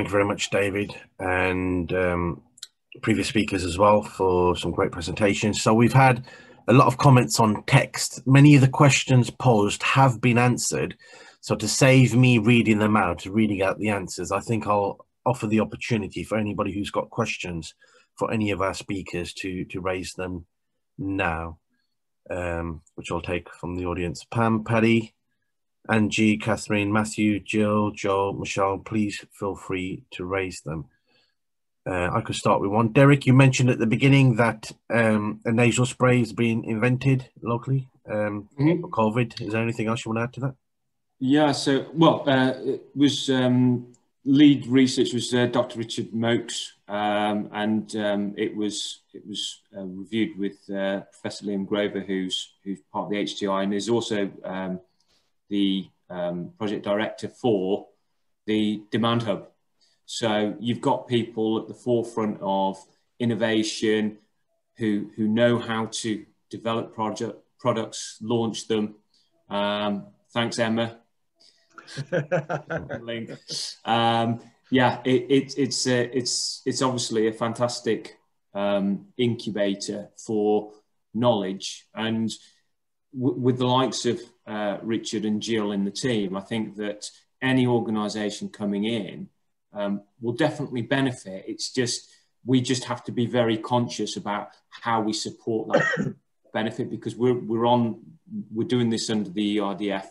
Thank you very much, David, and previous speakers as well for some great presentations. So we've had a lot of comments on text. Many of the questions posed have been answered. So to save me reading them out, reading out the answers, I think I'll offer the opportunity for anybody who's got questions for any of our speakers to raise them now, which I'll take from the audience. Pam, Paddy, Angie, Catherine, Matthew, Jill, Joel, Michelle, please feel free to raise them. I could start with one. Derek, you mentioned at the beginning that a nasal spray is being invented locally for COVID. Is there anything else you want to add to that? Yeah, so, well, it was lead research was Dr. Richard Mokes, and it was reviewed with Professor Liam Grover, who's part of the HTI, and is also the project director for the Demand Hub. So you've got people at the forefront of innovation who know how to develop products, launch them. Thanks, Emma. Yeah, it's obviously a fantastic incubator for knowledge, and with the likes of Richard and Jill in the team, I think that any organisation coming in will definitely benefit. It's just, we just have to be very conscious about how we support that benefit, because we're doing this under the ERDF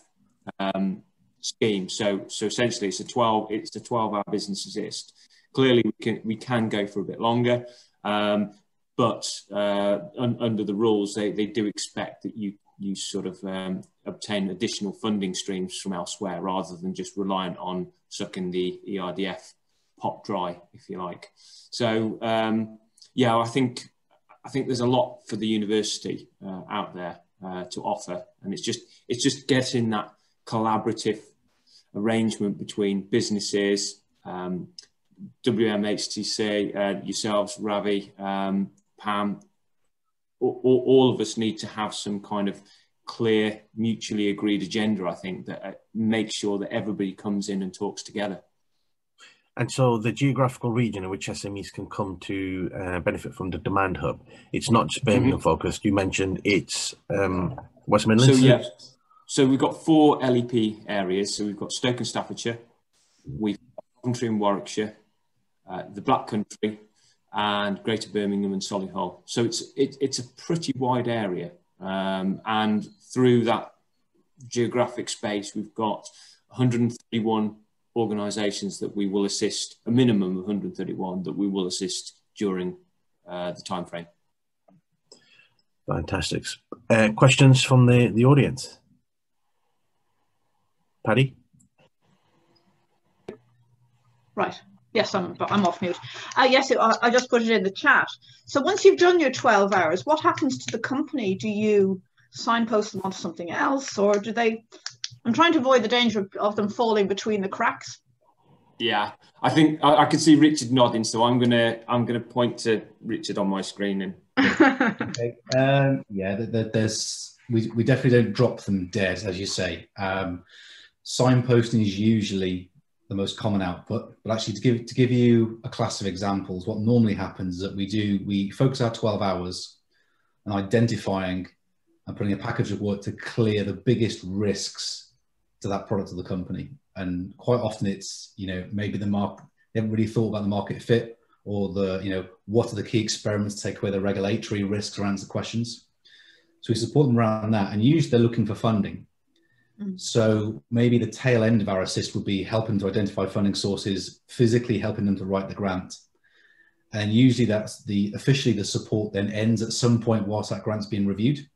scheme. So essentially it's a 12-hour business assist. Clearly we can go for a bit longer, but under the rules they do expect that you sort of obtain additional funding streams from elsewhere, rather than just reliant on sucking the ERDF pot dry, if you like. So yeah, I think there's a lot for the university out there to offer, and it's just getting that collaborative arrangement between businesses, WMHTC, yourselves, Ravi, Pam. All of us need to have some kind of clear, mutually agreed agenda, I think, that makes sure that everybody comes in and talks together. And so the geographical region in which SMEs can come to benefit from the Demand Hub, it's not just Birmingham focused. You mentioned it's West Midlands. So yeah, so we've got 4 LEP areas. So we've got Stoke and Staffordshire, we've got Coventry and Warwickshire, the Black Country, and Greater Birmingham and Solihull. So it's a pretty wide area, and through that geographic space, we've got 131 organisations that we will assist, a minimum of 131 that we will assist during the time frame. Fantastic. Questions from the audience? Paddy? Right. Yes, I'm off mute. Yes, I just put it in the chat. So once you've done your 12 hours, what happens to the company? Do you signpost them onto something else, or do they? I'm trying to avoid the danger of them falling between the cracks. Yeah, I think I can see Richard nodding, so I'm gonna point to Richard on my screen. And okay. Yeah, we definitely don't drop them dead, as you say. Signposting is usually the most common output, but actually to give you a class of examples, what normally happens is that we focus our 12 hours on identifying and putting a package of work to clear the biggest risks to that product of the company. And quite often it's, maybe the market, they haven't really thought about the market fit, or what are the key experiments to take away the regulatory risks or answer questions. So we support them around that, and usually they're looking for funding. So maybe the tail end of our assist would be helping to identify funding sources, physically helping them to write the grant. And usually that's officially the support then ends at some point whilst that grant's being reviewed.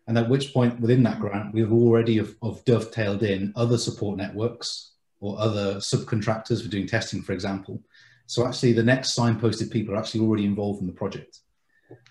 And at which point within that grant, we've already dovetailed in other support networks or other subcontractors for doing testing, for example. So actually the next signposted people are actually already involved in the project.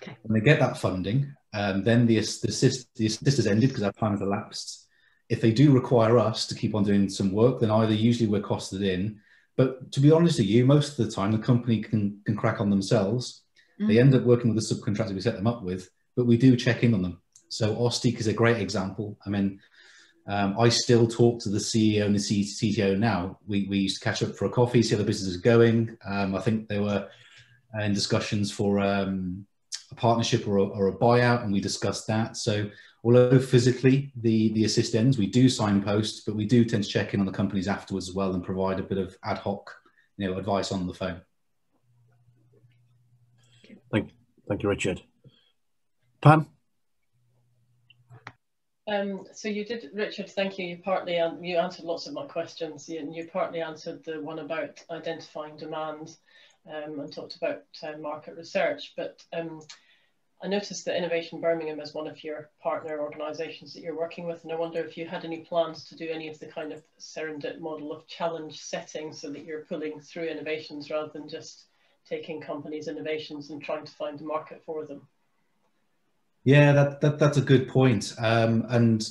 Okay. When they get that funding, then the assist has ended because our time has elapsed. If they do require us to keep on doing some work, then either usually we're costed in, but to be honest with you, most of the time the company can crack on themselves. They end up working with the subcontractor we set them up with, but we do check in on them. So Ostic is a great example. I mean, I still talk to the CEO and the CTO now. We used to catch up for a coffee, see how the business is going. I think they were in discussions for a partnership or a buyout, and we discussed that. So although physically the assist ends, we do signpost, but we do tend to check in on the companies afterwards as well and provide a bit of ad hoc, advice on the phone. Thank you, Richard. Pam? So you did, Richard, thank you. You answered lots of my questions, and you partly answered the one about identifying demand and talked about market research. But I noticed that Innovation Birmingham is one of your partner organisations that you're working with, and I wonder if you had any plans to do any of the kind of Serendip model of challenge setting, so that you're pulling through innovations rather than just taking companies' innovations and trying to find a market for them. Yeah, that's a good point. And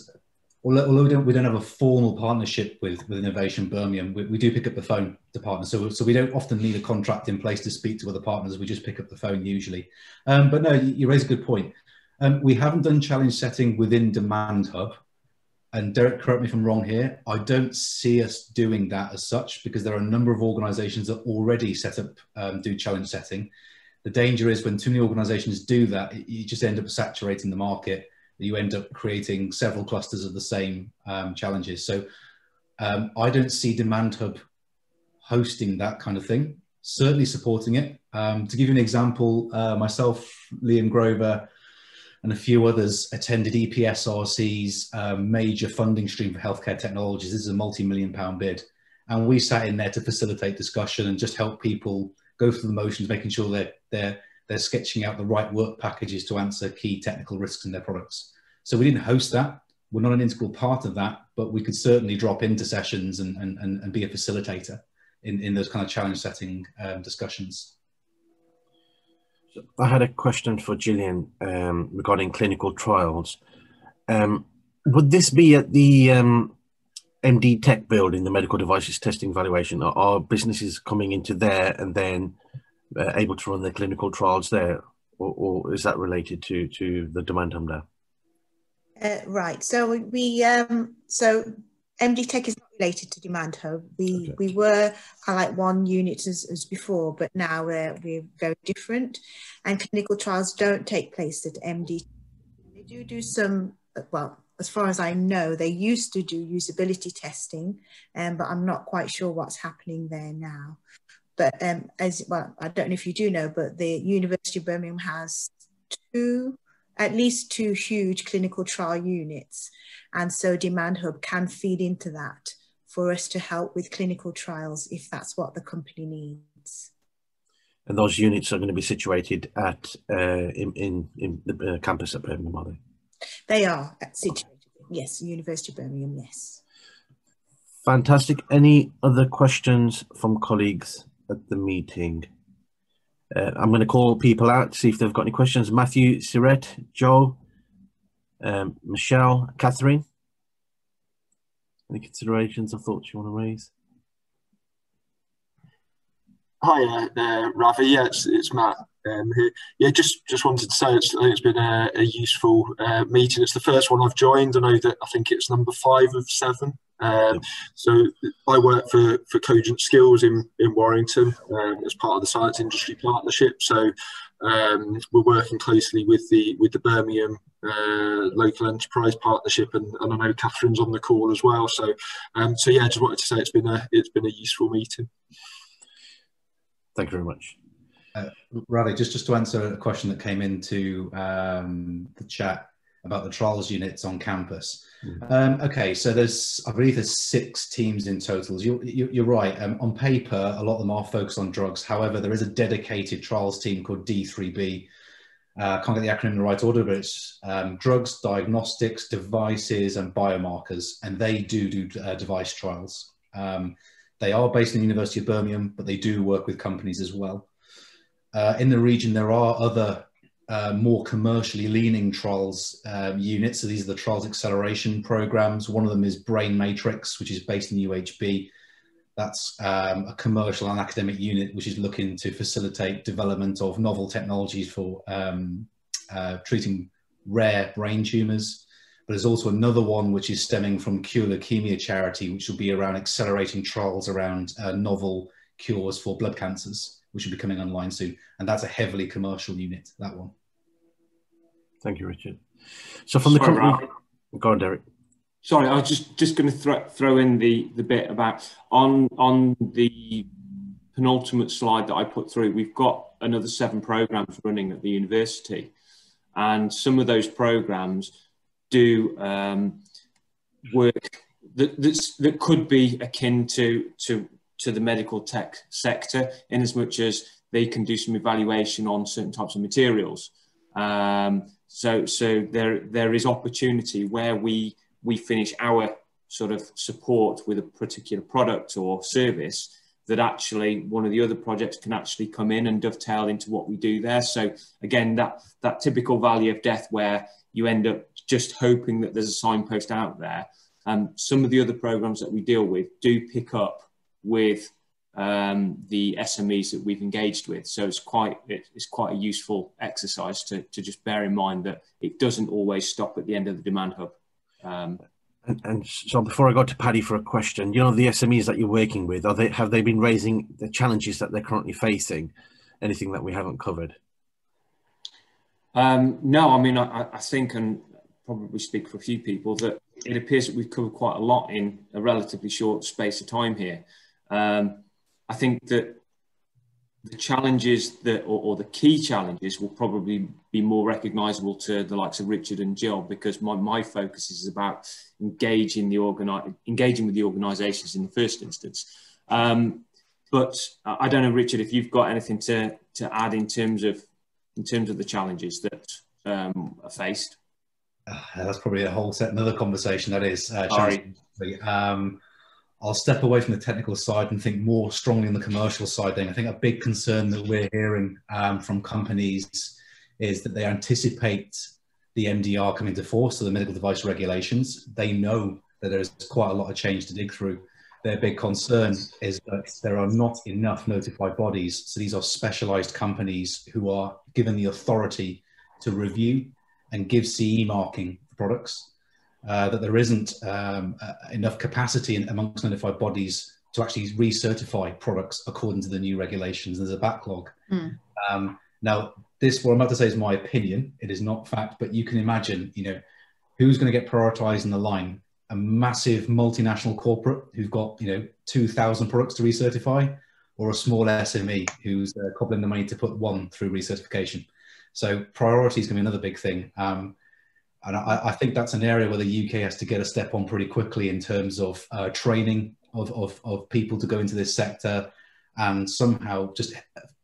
although we don't have a formal partnership with Innovation Birmingham, we do pick up the phone to partners. So we don't often need a contract in place to speak to other partners. We just pick up the phone usually. But no, you raise a good point. We haven't done challenge setting within Demand Hub. And Derek, correct me if I'm wrong here, I don't see us doing that as such, because there are a number of organisations that already set up, do challenge setting. The danger is when too many organisations do that, you just end up saturating the market. You end up creating several clusters of the same challenges. So I don't see Demand Hub hosting that kind of thing, certainly supporting it. To give you an example, myself, Liam Grover, and a few others attended EPSRC's major funding stream for healthcare technologies. This is a multi-million-pound bid. And we sat in there to facilitate discussion and just help people go through the motions, making sure they're sketching out the right work packages to answer key technical risks in their products. So we didn't host that. We're not an integral part of that, but we could certainly drop into sessions and be a facilitator in those kind of challenge setting discussions. I had a question for Gillian regarding clinical trials. Would this be at the MD Tech building, the medical devices testing evaluation? Are businesses coming into there and then able to run their clinical trials there, or is that related to the Demand Hub now? Right. So so MD Tech is not related to Demand Hub. We were kind of like one unit as before, but now we're very different. And clinical trials don't take place at MD. They do some, well, as far as I know, they used to do usability testing, but I'm not quite sure what's happening there now. But as well, I don't know if you do know, but the University of Birmingham has at least two huge clinical trial units. And so Demand Hub can feed into that for us to help with clinical trials if that's what the company needs. And those units are going to be situated at in the campus at Birmingham, are they? They are situated, yes, University of Birmingham, yes. Fantastic. Any other questions from colleagues at the meeting? I'm going to call people out to see if they've got any questions. Matthew, Siret, Joe, Michelle, Catherine. Any considerations or thoughts you want to raise? Hi, Ravi. Yeah, it's Matt here. Yeah, just wanted to say it's been a useful meeting. It's the first one I've joined. I think it's number 5 of 7. So I work for Cogent Skills in Warrington as part of the Science Industry Partnership. So we're working closely with the Birmingham Local Enterprise Partnership, and I know Catherine's on the call as well. So yeah, just wanted to say it's been a useful meeting. Thank you very much. Ravi, just to answer a question that came into the chat about the trials units on campus. Okay, so I believe there's 6 teams in total. You're right. On paper, a lot of them are focused on drugs. However, there is a dedicated trials team called D3B. Can't get the acronym in the right order, but it's drugs, diagnostics, devices, and biomarkers, and they do device trials. They are based in the University of Birmingham, but they do work with companies as well. In the region, there are other more commercially leaning trials units. So these are the trials acceleration programs. One of them is Brain Matrix, which is based in UHB. That's a commercial and academic unit which is looking to facilitate development of novel technologies for treating rare brain tumours. But there's also another one which is stemming from Cure Leukemia charity, which will be around accelerating trials around novel cures for blood cancers, which will be coming online soon. And that's a heavily commercial unit, that one. Thank you, Richard. So from the company, go on, Derek. Sorry, I was just going to throw in the bit about on the penultimate slide that I put through. We've got another 7 programs running at the university, and some of those programs do work that could be akin to the medical tech sector, in as much as they can do some evaluation on certain types of materials. So there is opportunity where we finish our sort of support with a particular product or service, that actually one of the other projects can actually come in and dovetail into what we do there. So again, that typical valley of death where you end up just hoping that there's a signpost out there. Some of the other programs that we deal with do pick up with the SMEs that we've engaged with. So it's quite a useful exercise to just bear in mind that it doesn't always stop at the end of the demand hub. And so before I go to Paddy for a question, you know, the SMEs that you're working with, have they been raising the challenges that they're currently facing? Anything that we haven't covered? No, I mean, I think, and probably speak for a few people, that it appears that we've covered quite a lot in a relatively short space of time here. I think that the challenges or the key challenges will probably be more recognisable to the likes of Richard and Jill, because my focus is about engaging with the organisations in the first instance. But I don't know, Richard, if you've got anything to add in terms of the challenges that are faced. That's probably a whole another conversation. That is. Sorry. I'll step away from the technical side and think more strongly on the commercial side. Then I think a big concern that we're hearing from companies is that they anticipate the MDR coming to force, so the medical device regulations. They know that there's quite a lot of change to dig through. Their big concern is that there are not enough notified bodies. So these are specialized companies who are given the authority to review and give CE marking for products. That there isn't enough capacity amongst notified bodies to actually recertify products according to the new regulations. There's a backlog. Now, what I'm about to say is my opinion. It is not fact, but you can imagine, you know, who's going to get prioritized in the line? A massive multinational corporate who've got, you know, 2,000 products to recertify, or a small SME who's cobbling the money to put one through recertification. So priority is going to be another big thing. And I think that's an area where the UK has to get a step on pretty quickly in terms of training of people to go into this sector, and somehow just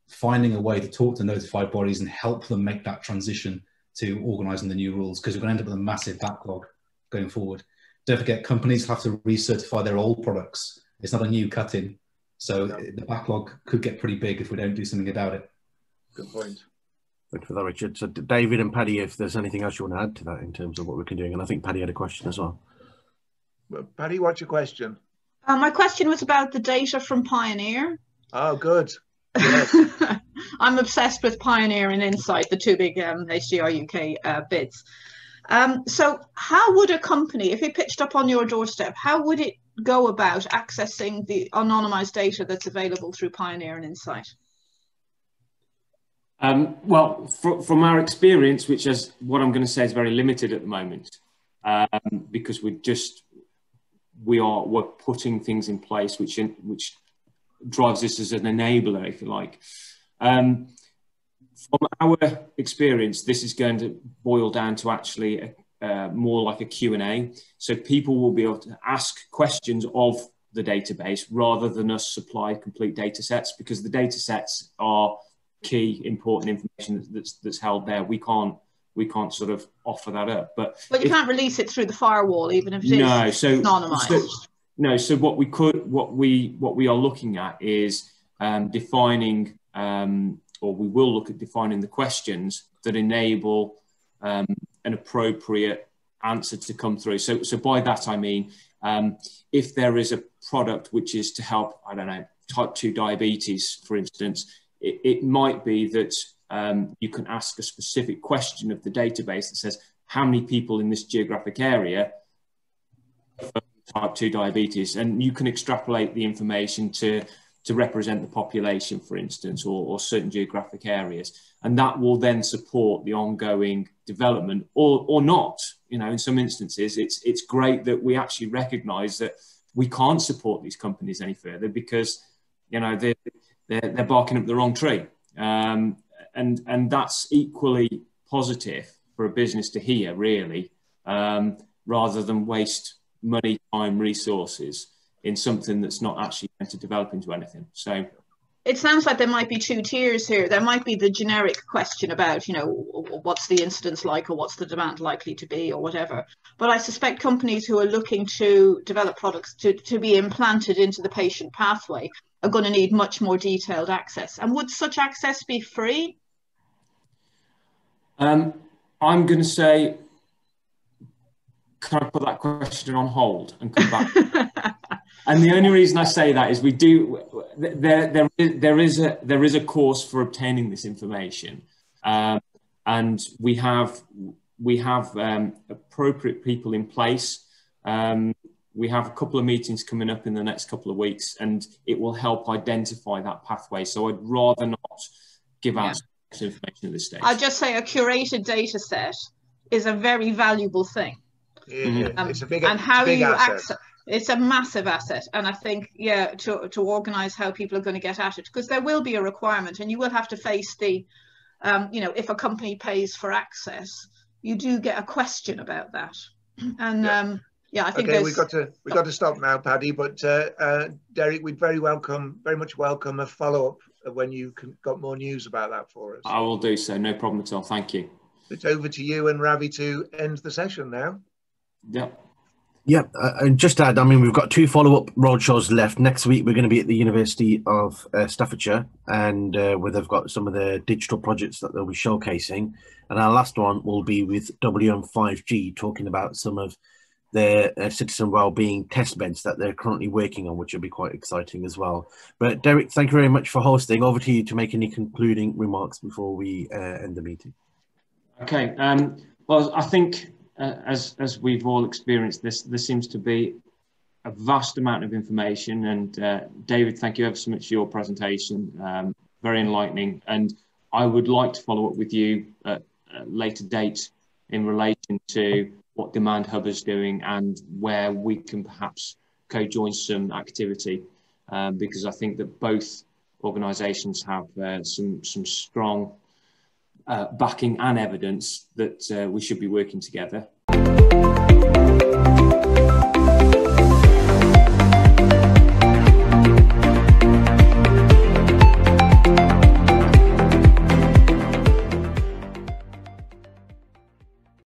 finding a way to talk to notified bodies and help them make that transition to organising the new rules, because we're going to end up with a massive backlog going forward. Don't forget, companies have to recertify their old products. It's not a new cut-in. So the backlog could get pretty big if we don't do something about it. Good point. Thank you for that, Richard. So David and Paddy, if there's anything else you want to add to that in terms of what we can do, and I think Paddy had a question as well. Well, Paddy, what's your question? My question was about the data from Pioneer. Oh, good. Yes. I'm obsessed with Pioneer and Insight, the two big HDR UK bids. So how would a company, if it pitched up on your doorstep, how would it go about accessing the anonymized data that's available through Pioneer and Insight? Well, from our experience, which is what I'm going to say is very limited at the moment, because we're putting things in place which drives this as an enabler, if you like. From our experience, this is going to boil down to actually more like a Q&A. So people will be able to ask questions of the database rather than us supply complete data sets, because the data sets are key important information that's held there. We can't sort of offer that up. But you can't release it through the firewall, even if it is anonymized. So what we are looking at is defining, or we will look at defining the questions that enable an appropriate answer to come through. So by that I mean, if there is a product which is to help, I don't know, type 2 diabetes, for instance, it might be that you can ask a specific question of the database that says, how many people in this geographic area type 2 diabetes, and you can extrapolate the information to represent the population, for instance, or certain geographic areas, and that will then support the ongoing development, or not. You know, in some instances, it's great that we actually recognise that we can't support these companies any further because, you know, they're barking up the wrong tree, and that's equally positive for a business to hear, really, rather than waste money, time, resources in something that's not actually going to develop into anything. So it sounds like there might be two tiers here. There might be the generic question about, you know, what's the incidence like, or what's the demand likely to be, or whatever. But I suspect companies who are looking to develop products to be implanted into the patient pathway are going to need much more detailed access. And would such access be free? I'm going to say, can I put that question on hold and come back? And the only reason I say that is we do. There is a course for obtaining this information, and we have appropriate people in place. We have a couple of meetings coming up in the next couple of weeks, and it will help identify that pathway. So I'd rather not give out information at this stage. I'd just say a curated data set is a very valuable thing. It's a big, and how big you asset. access. It's a massive asset, and I think, yeah, to organise how people are going to get at it, because there will be a requirement, and you will have to face the, you know, if a company pays for access, you do get a question about that. And yeah, I think okay, we've got to stop now, Paddy. But Derek, we'd very much welcome a follow up when you got more news about that for us. I will do so, no problem at all. Thank you. It's over to you and Ravi to end the session now. Yep. Yeah, and just to add, I mean, we've got 2 follow-up roadshows left. Next week, we're going to be at the University of Staffordshire, and where they've got some of their digital projects that they'll be showcasing. And our last one will be with WM5G, talking about some of their citizen wellbeing test beds that they're currently working on, which will be quite exciting as well. But Derek, thank you very much for hosting. Over to you to make any concluding remarks before we end the meeting. Okay. Well, I think, as we've all experienced, there seems to be a vast amount of information. And David, thank you ever so much for your presentation. Very enlightening. And I would like to follow up with you at a later date in relation to what Demand Hub is doing and where we can perhaps co-join some activity, because I think that both organisations have some strong backing and evidence that we should be working together.